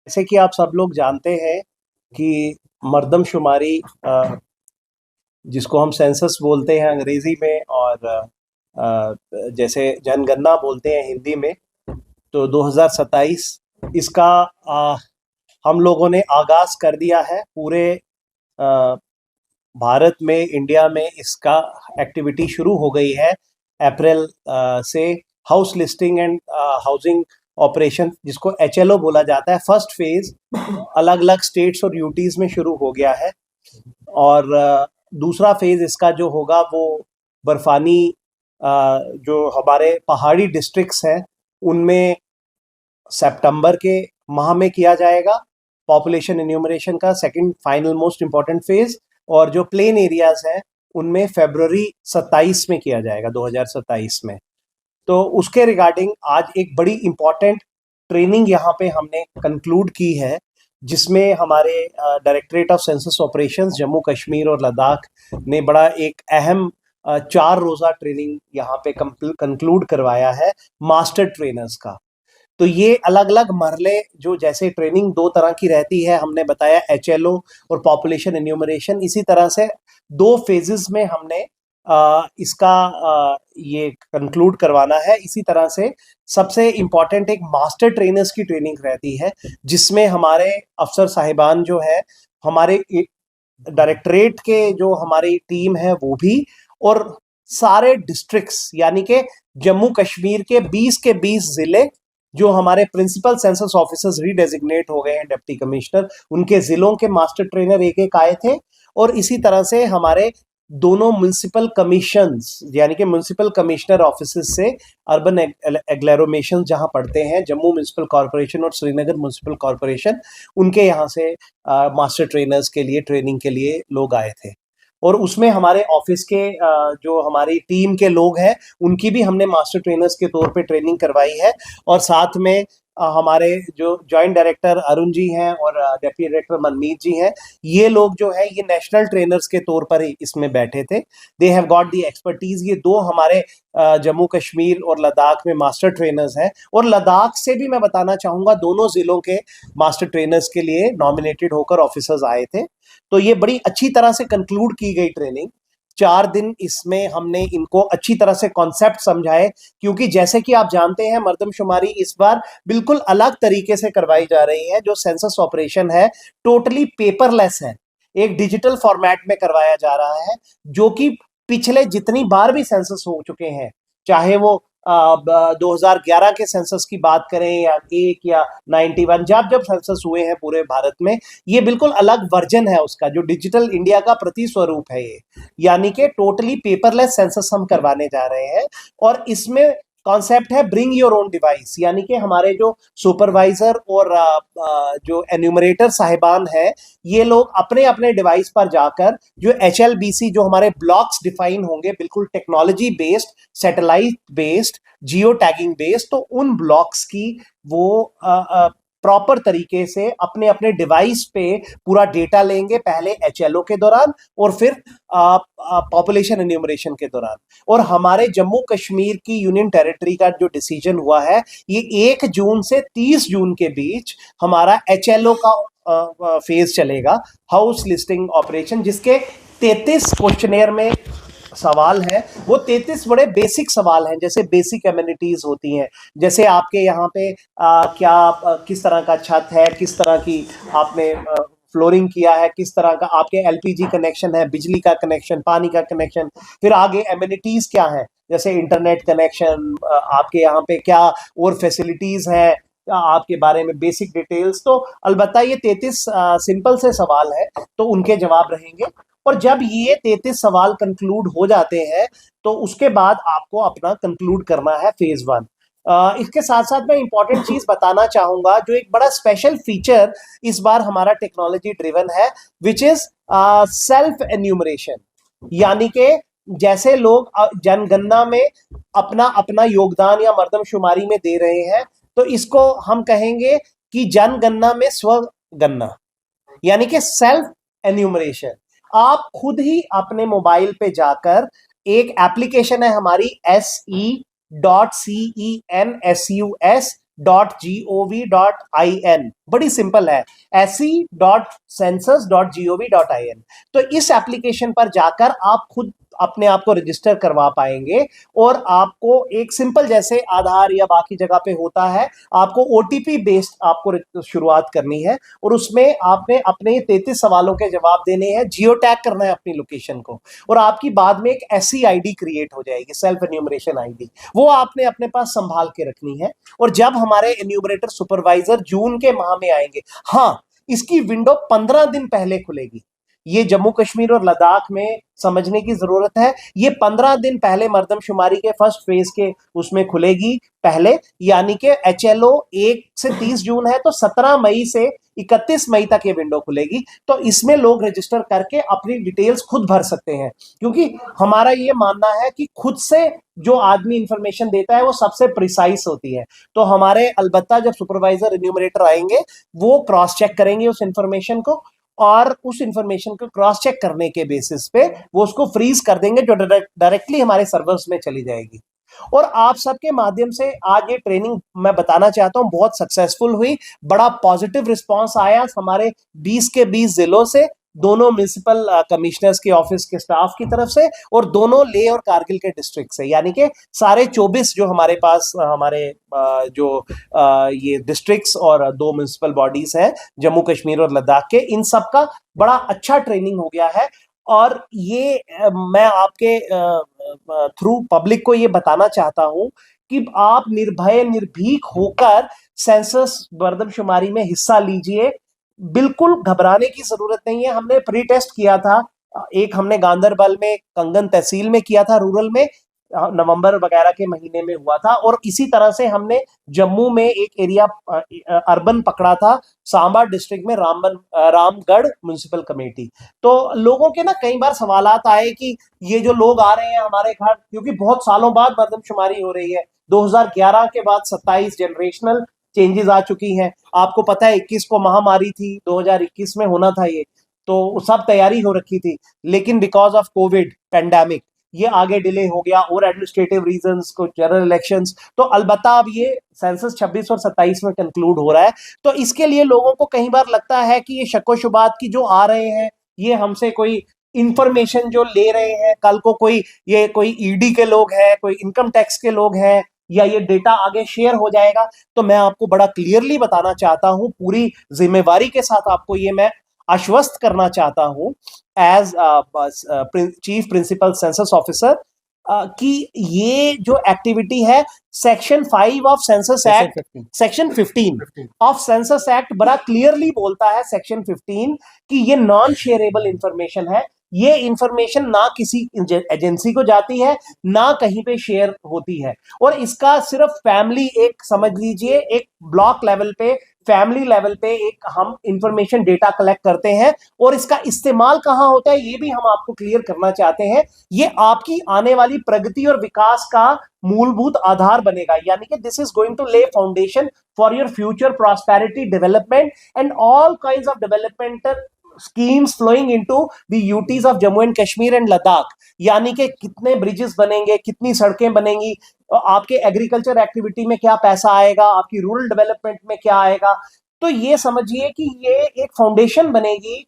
जैसे कि आप सब लोग जानते हैं कि मर्दमशुमारी जिसको हम सेंसस बोलते हैं अंग्रेजी में और जैसे जनगणना बोलते हैं हिंदी में, तो 2027 इसका हम लोगों ने आगाज कर दिया है पूरे अ, भारत में, इंडिया में इसका एक्टिविटी शुरू हो गई है अप्रैल से। House listing and housing operation, जिसको एचएलओ बोला जाता है, फर्स्ट फेज अलग अलग स्टेट्स और यूटीज में शुरू हो गया है। और दूसरा फेज इसका जो होगा वो बर्फानी जो हमारे पहाड़ी डिस्ट्रिक्ट्स हैं उनमें सितंबर के माह में किया जाएगा, पॉपुलेशन इन्यूमरेशन का second final most important phase. और जो प्लेन एरियाज हैं उनमें फरवरी 27 में किया जाएगा, 2027 में। तो उसके रिगार्डिंग आज एक बड़ी इम्पॉर्टेंट ट्रेनिंग यहाँ पे हमने कंक्लूड की है, जिसमें हमारे directorate of census operations Jammu Kashmir और लद्दाख ने बड़ा एक अहम 4 रोज़ा ट्रेनिंग यहाँ पे कंक्लूड करवाया है मास्टर ट्रेनर्स का। तो ये अलग अलग मरले, जो जैसे ट्रेनिंग 2 तरह की रहती है, हमने बताया एचएलओ और पॉपुलेशन इन्यूमरेशन, इसी तरह से 2 फेजेस में हमने इसका ये कंक्लूड करवाना है। इसी तरह से सबसे इम्पॉर्टेंट एक मास्टर ट्रेनर्स की ट्रेनिंग रहती है, जिसमें हमारे अफसर साहिबान जो है, हमारे डायरेक्टरेट के जो हमारी टीम है वो भी, और सारे डिस्ट्रिक्ट्स यानी कि जम्मू कश्मीर के 20 जिले जो हमारे प्रिंसिपल सेंसस ऑफिसर्स रीडेजिग्नेट हो गए हैं, डिप्टी कमिश्नर, उनके जिलों के मास्टर ट्रेनर एक एक आए थे। और इसी तरह से हमारे दोनों म्युनिसिपल कमीशंस यानी कि म्युनिसिपल कमिश्नर ऑफिसेस से अर्बन एग्लोमेरेशन जहां पड़ते हैं, जम्मू म्युनिसिपल कॉरपोरेशन और श्रीनगर म्युनिसिपल कॉरपोरेशन, उनके यहाँ से मास्टर ट्रेनर्स के लिए ट्रेनिंग के लिए लोग आए थे। और उसमें हमारे ऑफिस के जो हमारी टीम के लोग हैं उनकी भी हमने मास्टर ट्रेनर्स के तौर पे ट्रेनिंग करवाई है। और साथ में हमारे जो जॉइंट डायरेक्टर अरुण जी हैं और डेप्यूटी डायरेक्टर मनमीत जी हैं, ये लोग जो है ये नेशनल ट्रेनर्स के तौर पर ही इसमें बैठे थे। They have got the expertise. ये 2 हमारे जम्मू कश्मीर और लद्दाख में मास्टर ट्रेनर्स हैं। और लद्दाख से भी मैं बताना चाहूँगा, दोनों जिलों के मास्टर ट्रेनर्स के लिए नॉमिनेटेड होकर ऑफिसर्स आए थे। तो ये बड़ी अच्छी तरह से कंक्लूड की गई ट्रेनिंग। 4 दिन इसमें हमने इनको अच्छी तरह से कॉन्सेप्ट समझाए, क्योंकि जैसे कि आप जानते हैं मर्दमशुमारी इस बार बिल्कुल अलग तरीके से करवाई जा रही है। जो सेंसस ऑपरेशन है टोटली पेपरलेस है, एक डिजिटल फॉर्मेट में करवाया जा रहा है, जो कि पिछले जितनी बार भी सेंसस हो चुके हैं, चाहे वो 2011 के सेंसस की बात करें या 1 या 91, जब जब सेंसस हुए हैं पूरे भारत में, ये बिल्कुल अलग वर्जन है उसका, जो डिजिटल इंडिया का प्रतिस्वरूप है ये। यानी कि टोटली पेपरलेस सेंसस हम करवाने जा रहे हैं। और इसमें कॉन्सेप्ट है ब्रिंग योर ओन डिवाइस, यानी कि हमारे जो सुपरवाइजर और जो एन्यूमरेटर साहिबान है, ये लोग अपने अपने डिवाइस पर जाकर जो HLBC जो हमारे ब्लॉक्स डिफाइन होंगे, बिल्कुल technology based, satellite based, geo tagging based, तो उन ब्लॉक्स की वो प्रॉपर तरीके से अपने अपने डिवाइस पे पूरा डेटा लेंगे, पहले HLO के दौरान और फिर पॉपुलेशन एन्यूमरेशन के दौरान। और हमारे जम्मू कश्मीर की यूनियन टेरिटरी का जो डिसीजन हुआ है, ये 1 जून से 30 जून के बीच हमारा HLO का फेज चलेगा, हाउस लिस्टिंग ऑपरेशन, जिसके 33 क्वेश्चनेयर में सवाल है। वो 33 बड़े बेसिक सवाल हैं, जैसे बेसिक एमिनिटीज होती हैं, जैसे आपके यहाँ पे किस तरह का छत है, किस तरह की आपने फ्लोरिंग किया है, किस तरह का आपके LPG कनेक्शन है, बिजली का कनेक्शन, पानी का कनेक्शन। फिर आगे एमिनिटीज क्या है, जैसे इंटरनेट कनेक्शन, आपके यहाँ पे क्या और फैसिलिटीज हैं, आपके बारे में बेसिक डिटेल्स। तो अलबत्ता ये 33 सिंपल से सवाल है, तो उनके जवाब रहेंगे। और जब ये 33 सवाल कंक्लूड हो जाते हैं, तो उसके बाद आपको अपना कंक्लूड करना है फेज 1। इसके साथ साथ मैं इंपॉर्टेंट चीज बताना चाहूंगा, जो एक बड़ा स्पेशल फीचर इस बार हमारा टेक्नोलॉजी ड्रिवन है, विच इज सेल्फ एन्यूमरेशन। यानी कि जैसे लोग जनगणना में अपना अपना योगदान या मर्दमशुमारी में दे रहे हैं, तो इसको हम कहेंगे कि जनगणना में स्वगणना, यानी कि सेल्फ एन्यूमरेशन। आप खुद ही अपने मोबाइल पे जाकर, एक एप्लीकेशन है हमारी se.census.gov.in, बड़ी सिंपल है, se.census.gov.in। तो इस एप्लीकेशन पर जाकर आप खुद अपने आप को रजिस्टर करवा पाएंगे और आपको एक सिंपल, जैसे आधार या बाकी जगह पे होता है, आपको ओटीपी बेस्ड आपको शुरुआत करनी है और उसमें आपने अपने 33 सवालों के जवाब देने हैं, जियो टैग करना है अपनी लोकेशन को, और आपकी बाद में एक ऐसी आईडी क्रिएट हो जाएगी, सेल्फ एन्यूमरेशन आईडी, वो आपने अपने पास संभाल के रखनी है। और जब हमारे एन्यूमरेटर सुपरवाइजर जून के माह में आएंगे, हाँ, इसकी विंडो 15 दिन पहले खुलेगी। ये जम्मू कश्मीर और लद्दाख में समझने की जरूरत है, ये 15 दिन पहले मर्दमशुमारी के फर्स्ट फेज के उसमें खुलेगी पहले, यानी कि एचएलओ 1 से 30 जून है तो 17 मई से 31 मई तक ये विंडो खुलेगी। तो इसमें लोग रजिस्टर करके अपनी डिटेल्स खुद भर सकते हैं, क्योंकि हमारा ये मानना है कि खुद से जो आदमी इंफॉर्मेशन देता है वो सबसे प्रिसाइज होती है। तो हमारे अलबत्ता जब सुपरवाइजर एन्यूमरेटर आएंगे वो क्रॉस चेक करेंगे उस इंफॉर्मेशन को, और उस इंफॉर्मेशन को क्रॉस चेक करने के बेसिस पे वो उसको फ्रीज कर देंगे, जो डायरेक्टली हमारे सर्वर्स में चली जाएगी। और आप सबके माध्यम से आज ये ट्रेनिंग मैं बताना चाहता हूं बहुत सक्सेसफुल हुई, बड़ा पॉजिटिव रिस्पांस आया हमारे 20 के 20 जिलों से, दोनों म्युनिसिपल कमिश्नर्स के ऑफिस के स्टाफ की तरफ से और दोनों लेह और कारगिल के डिस्ट्रिक्ट से, यानी कि सारे 24 जो हमारे पास हमारे जो ये डिस्ट्रिक्ट्स और 2 म्युनिसिपल बॉडीज हैं जम्मू कश्मीर और लद्दाख के, इन सब का बड़ा अच्छा ट्रेनिंग हो गया है। और ये मैं आपके थ्रू पब्लिक को ये बताना चाहता हूं कि आप निर्भय निर्भीक होकर सेंसस मर्दमशुमारी में हिस्सा लीजिए, बिल्कुल घबराने की जरूरत नहीं है। हमने प्री टेस्ट किया था, एक हमने गांदरबल में कंगन तहसील में किया था, रूरल में नवंबर वगैरह के महीने में हुआ था, और इसी तरह से हमने जम्मू में एक एरिया अर्बन पकड़ा था, सांबा डिस्ट्रिक्ट में रामगढ़ म्युनिसिपल कमेटी। तो लोगों के ना कई बार सवालात आए कि ये जो लोग आ रहे हैं हमारे घर, क्योंकि बहुत सालों बाद मर्दमशुमारी हो रही है, 2011 के बाद 27 जनरेशनल चेंजेस आ चुकी हैं। आपको पता है 21 को महामारी थी, 2021 में होना था ये, तो सब तैयारी हो रखी थी, लेकिन बिकॉज ऑफ कोविड पेंडेमिक ये आगे डिले हो गया, और एडमिनिस्ट्रेटिव रीजंस, को जनरल इलेक्शंस, तो अलबत्ता अब ये सेंसस 26 और 27 में कंक्लूड हो रहा है। तो इसके लिए लोगों को कई बार लगता है कि ये शक्को शुबात की जो आ रहे हैं, ये हमसे कोई इंफॉर्मेशन जो ले रहे हैं, कल को कोई ये कोई ईडी के लोग हैं, कोई इनकम टैक्स के लोग हैं, या ये डेटा आगे शेयर हो जाएगा। तो मैं आपको बड़ा क्लियरली बताना चाहता हूं, पूरी जिम्मेवारी के साथ आपको ये मैं आश्वस्त करना चाहता हूं as chief principal census officer कि ये जो एक्टिविटी है section 5 of census act, section 15 of census act बड़ा क्लियरली बोलता है, सेक्शन 15, कि ये नॉन शेयरेबल इंफॉर्मेशन है। ये इंफॉर्मेशन ना किसी एजेंसी को जाती है, ना कहीं पे शेयर होती है, और इसका सिर्फ फैमिली, एक समझ लीजिए एक ब्लॉक लेवल पे, फैमिली लेवल पे एक हम इंफॉर्मेशन डेटा कलेक्ट करते हैं, और इसका इस्तेमाल कहां होता है ये भी हम आपको क्लियर करना चाहते हैं। ये आपकी आने वाली प्रगति और विकास का मूलभूत आधार बनेगा, यानी कि दिस इज गोइंग टू ले foundation for your future prosperity, development and all kinds of developmental schemes flowing into the UTs of Jammu and Kashmir and Ladakh। यानी कि कितने ब्रिजेस बनेंगे, कितनी सड़कें बनेंगी, आपके एग्रीकल्चर एक्टिविटी में क्या पैसा आएगा, आपकी रूरल डेवलपमेंट में क्या आएगा। तो ये समझिए कि ये एक फाउंडेशन बनेगी,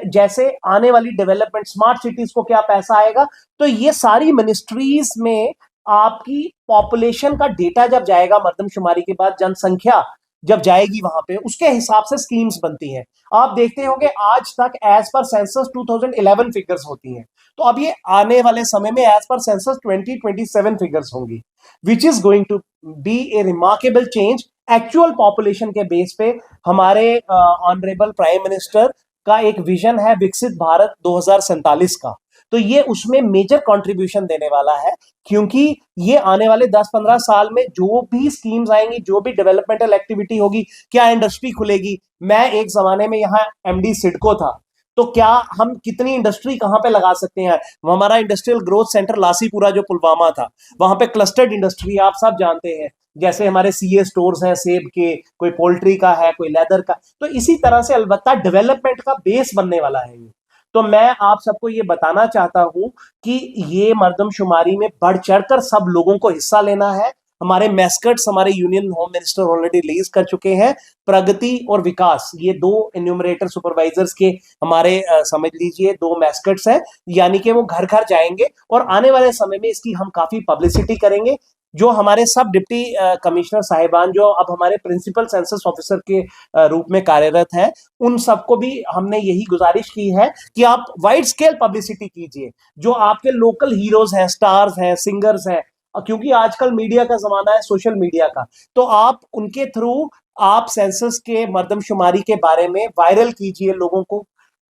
जैसे आने वाली डेवलपमेंट, स्मार्ट सिटीज को क्या पैसा आएगा। तो ये सारी मिनिस्ट्रीज में आपकी पॉपुलेशन का डेटा जब जाएगा, मर्दमशुमारी के बाद जनसंख्या जब जाएगी वहां पे, उसके हिसाब से स्कीम्स बनती हैं। आप देखते होंगे आज तक एज पर सेंसस 2011 फिगर्स होती हैं, तो अब ये आने वाले समय में एज पर सेंसस 2027 फिगर्स होंगी, which is going to be a remarkable change. Actual population के बेस पे हमारे ऑनरेबल प्राइम मिनिस्टर का एक विजन है विकसित भारत 2047 का, तो ये उसमें मेजर कंट्रीब्यूशन देने वाला है, क्योंकि ये आने वाले 10-15 साल में जो भी स्कीम्स आएंगी, जो भी डेवलपमेंटल एक्टिविटी होगी, क्या इंडस्ट्री खुलेगी। मैं एक जमाने में यहाँ एमडी सिडको था, तो क्या हम कितनी इंडस्ट्री कहाँ पे लगा सकते हैं। हमारा इंडस्ट्रियल ग्रोथ सेंटर लासीपुरा जो पुलवामा था, वहां पे क्लस्टर्ड इंडस्ट्री आप सब जानते हैं, जैसे हमारे सीए स्टोर्स हैं सेब के, कोई पोल्ट्री का है, कोई लेदर का। तो इसी तरह से अलबत्ता डेवलपमेंट का बेस बनने वाला है ये। तो मैं आप सबको ये बताना चाहता हूं कि ये मर्दमशुमारी में बढ़ चढ़कर सब लोगों को हिस्सा लेना है। हमारे मैस्कट्स हमारे union home minister already release कर चुके हैं। प्रगति और विकास, ये दो इन्यूमरेटर सुपरवाइजर्स के हमारे समझ लीजिए दो मैस्कट्स हैं, यानी कि वो घर घर जाएंगे और आने वाले समय में इसकी हम काफी पब्लिसिटी करेंगे। जो हमारे सब डिप्टी कमिश्नर साहिबान जो अब हमारे प्रिंसिपल सेंसस ऑफिसर के रूप में कार्यरत हैं, उन सबको भी हमने यही गुजारिश की है कि आप वाइड स्केल पब्लिसिटी कीजिए। जो आपके लोकल हीरोज हैं, स्टार्स हैं, सिंगर्स हैं, क्योंकि आजकल मीडिया का जमाना है, सोशल मीडिया का, तो आप उनके थ्रू आप सेंसस के मर्दमशुमारी के बारे में वायरल कीजिए, लोगों को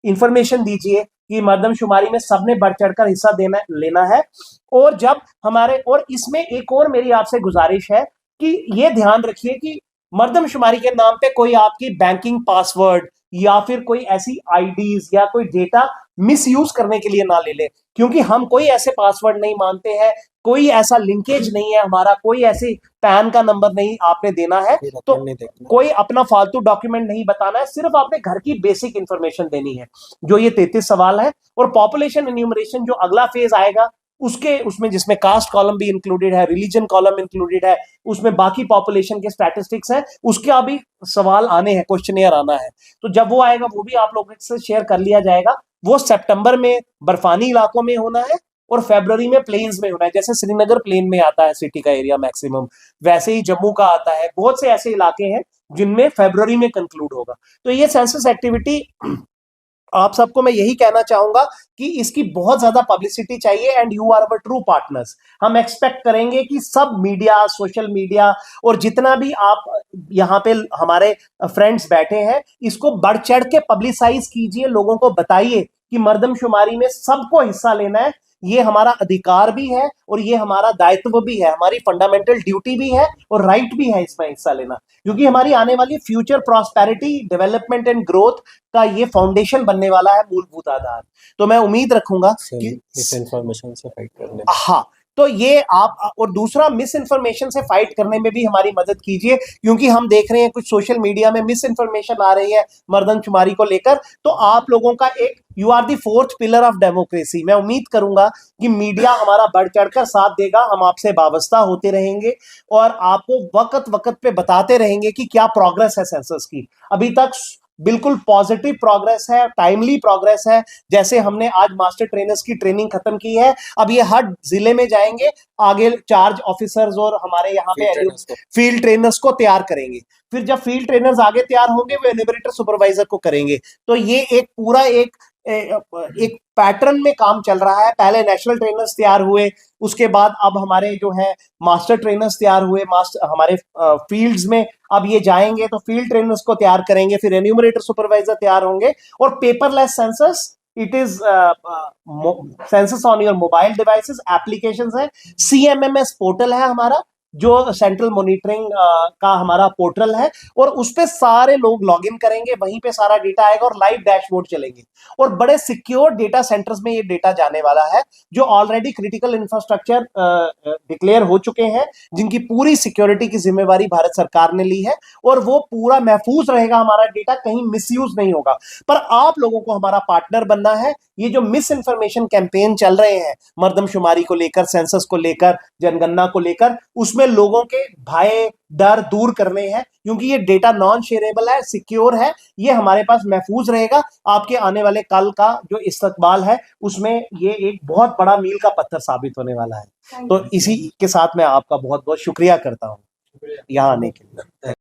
इंफॉर्मेशन दीजिए कि मर्दमशुमारी में सबने बढ़ चढ़कर हिस्सा देना लेना है। और जब हमारे, और इसमें एक और मेरी आपसे गुजारिश है कि ये ध्यान रखिए कि मर्दमशुमारी के नाम पे कोई आपकी बैंकिंग पासवर्ड या फिर कोई ऐसी आईडीज या कोई डेटा मिसयूज करने के लिए ना ले ले, क्योंकि हम कोई ऐसे पासवर्ड नहीं मानते हैं, कोई ऐसा लिंकेज नहीं है हमारा, कोई ऐसे पैन का नंबर नहीं आपने देना है, तो कोई अपना फालतू डॉक्यूमेंट नहीं बताना है, सिर्फ आपने घर की बेसिक इंफॉर्मेशन देनी है। जो ये 33 सवाल है, और पॉपुलेशन एन्यूमरेशन जो अगला फेज आएगा उसमें जिसमें कास्ट कॉलम भी इंक्लूडेड है, रिलीजन कॉलम इंक्लूडेड है, उसमें बाकी पॉपुलेशन के स्टैटिस्टिक्स हैं, उसके अभी सवाल आने हैं, क्वेश्चनियर आना है। तो जब वो आएगा वो भी आप लोगों से शेयर कर लिया जाएगा। वो सितंबर में बर्फानी इलाकों में होना है और फरवरी में प्लेन्स में होना है। जैसे श्रीनगर प्लेन में आता है सिटी का एरिया मैक्सिमम, वैसे ही जम्मू का आता है। बहुत से ऐसे इलाके हैं जिनमें फरवरी में कंक्लूड होगा। तो ये सेंसस एक्टिविटी, आप सबको मैं यही कहना चाहूंगा कि इसकी बहुत ज्यादा पब्लिसिटी चाहिए, and you are our true partners. हम एक्सपेक्ट करेंगे कि सब मीडिया, सोशल मीडिया और जितना भी आप यहाँ पे हमारे फ्रेंड्स बैठे हैं, इसको बढ़ चढ़ के पब्लिसाइज कीजिए, लोगों को बताइए कि मर्दमशुमारी में सबको हिस्सा लेना है। ये हमारा अधिकार भी है और ये हमारा दायित्व भी है, हमारी फंडामेंटल ड्यूटी भी है और राइट भी है इसमें हिस्सा लेना, क्योंकि हमारी आने वाली future prosperity, development and growth का ये फाउंडेशन बनने वाला है, मूलभूत आधार। तो मैं उम्मीद रखूंगा कि इस इंफॉर्मेशन से फाइट करने, हाँ, तो ये आप, और दूसरा मिस इन्फॉर्मेशन से फाइट करने में भी हमारी मदद कीजिए, क्योंकि हम देख रहे हैं कुछ सोशल मीडिया में मिस इन्फॉर्मेशन आ रही है मर्दमशुमारी को लेकर। तो आप लोगों का एक, you are the fourth pillar of democracy. मैं उम्मीद करूंगा कि मीडिया हमारा बढ़ चढ़कर साथ देगा, हम आपसे वाबस्ता होते रहेंगे और आपको वक्त वक्त पे बताते रहेंगे कि क्या प्रोग्रेस है सेंसस की। अभी तक बिल्कुल पॉजिटिव प्रोग्रेस है, टाइमली प्रोग्रेस है। जैसे हमने आज मास्टर ट्रेनर्स की ट्रेनिंग खत्म की है, अब ये हर जिले में जाएंगे, आगे चार्ज ऑफिसर्स और हमारे यहाँ पे फील्ड ट्रेनर्स को तैयार करेंगे। फिर जब फील्ड ट्रेनर्स आगे तैयार होंगे, वो एन्यूमरेटर सुपरवाइजर को करेंगे। तो ये एक पूरा एक पैटर्न में काम चल रहा है। पहले नेशनल ट्रेनर्स तैयार हुए, उसके बाद अब हमारे जो है मास्टर ट्रेनर्स तैयार हुए, हमारे फील्ड्स में अब ये जाएंगे तो फील्ड ट्रेनर्स को तैयार करेंगे, फिर एन्यूमरेटर सुपरवाइजर तैयार होंगे। और paperless census, it is census on your mobile devices, applications है। CMMS पोर्टल है हमारा, जो सेंट्रल मॉनिटरिंग का हमारा पोर्टल है, और उस पे सारे लोग लॉगिन करेंगे, वहीं पे सारा डेटा आएगा और लाइव डैशबोर्ड चलेंगे। और बड़े सिक्योर डेटा सेंटर्स में ये डेटा जाने वाला है, जो ऑलरेडी क्रिटिकल इंफ्रास्ट्रक्चर डिक्लेयर हो चुके हैं, जिनकी पूरी सिक्योरिटी की जिम्मेवारी भारत सरकार ने ली है, और वो पूरा महफूज रहेगा हमारा डेटा, कहीं मिसयूज नहीं होगा। पर आप लोगों को हमारा पार्टनर बनना है। ये जो मिस इन्फॉर्मेशन कैंपेन चल रहे हैं मर्दमशुमारी को लेकर, सेंसस को लेकर, जनगणना को लेकर, उसमें लोगों के भय डर दूर करने हैं, क्योंकि ये डेटा नॉन शेयरेबल है, सिक्योर है, ये हमारे पास महफूज रहेगा। आपके आने वाले कल का जो इस्तकबाल है, उसमें ये एक बहुत बड़ा मील का पत्थर साबित होने वाला है। तो इसी के साथ मैं आपका बहुत बहुत शुक्रिया करता हूँ यहाँ आने के लिए।